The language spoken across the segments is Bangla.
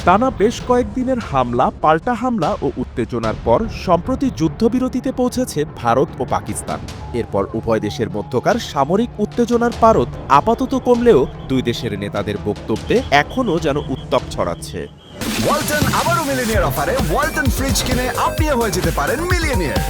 টানা বেশ কয়েকদিনের হামলা, পাল্টা হামলা ও উত্তেজনার পর সম্প্রতি যুদ্ধবিরতিতে পৌঁছেছে ভারত ও পাকিস্তান। এরপর উভয় দেশের মধ্যকার সামরিক উত্তেজনার পারদ আপাতত কমলেও দুই দেশের নেতাদের বক্তব্যে এখনও যেন উত্তাপ ছড়াচ্ছে। ওয়ালটন আবারও মিলিয়নিয়ার অফারে ওয়ালটন ফ্রিজ কিনে আপনিও হয়ে যেতে পারেন মিলিয়নিয়ার।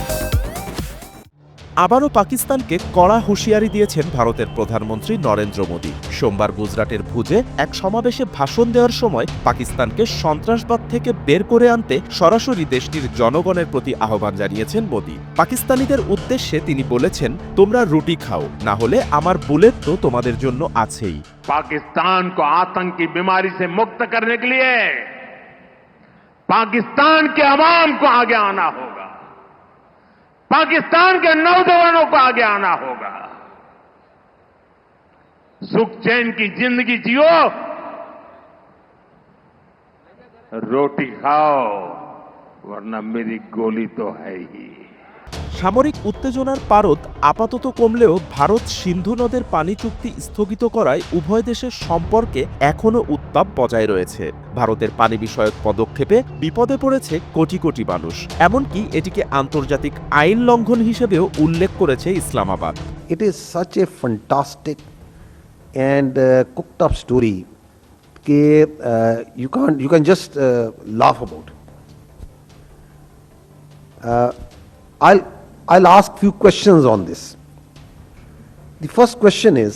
আবারও পাকিস্তানকে কড়া হুঁশিয়ারি দিয়েছেন ভারতের প্রধানমন্ত্রী নরেন্দ্র মোদী। সোমবার গুজরাটের ভুজে এক সমাবেশে ভাষণ দেওয়ার সময় পাকিস্তানকে সন্ত্রাসবাদ থেকে বের করে আনতে সরাসরি দেশটির জনগণের প্রতি আহ্বান জানিয়েছেন মোদী। পাকিস্তানিদের উদ্দেশ্যে তিনি বলেছেন, তোমরা রুটি খাও, না হলে আমার বুলেট তো তোমাদের জন্য আছেই। पाकिस्तान को आतंक की बीमारी से मुक्त करने के लिए पाकिस्तान के अवाम को आगे आना होगा, पाकिस्तान के नौजवानों को आगे आना होगा। सुख चैन की जिंदगी जियो, रोटी खाओ, वरना मेरी गोली तो है ही। সামরিক উত্তেজনার পারদ আপাতত কমলেও ভারত সিন্ধু নদের পানি চুক্তি স্থগিত করায় উভয় দেশের সম্পর্কে এখনও উত্তাপ বজায় রয়েছে। ভারতের পানি বিষয়ক পদক্ষেপে বিপদে পড়েছে কোটি কোটি মানুষ, এমনকি এটিকে আন্তর্জাতিক আইন লঙ্ঘন হিসেবেও উল্লেখ করেছে Islamabad. It is such a fantastic and cooked up story that you can just laugh about. I'll ask few questions on this. The first question is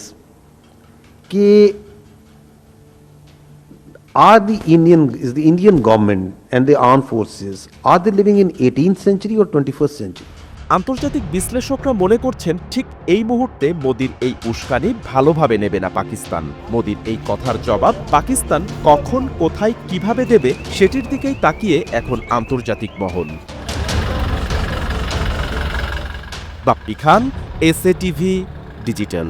is the Indian government and the armed forces, are they living in 18th century or 21st century? আন্তর্জাতিক বিশ্লেষকরা মনে করছেন ঠিক এই মুহূর্তে মোদির এই উস্কানি ভালোভাবে নেবে না পাকিস্তান। মোদির এই কথার জবাব পাকিস্তান কখন, কোথায়, কিভাবে দেবে সেটির দিকেই তাকিয়ে এখন আন্তর্জাতিক মহল। বাপ্পি খান, এসএ টিভি ডিজিটাল।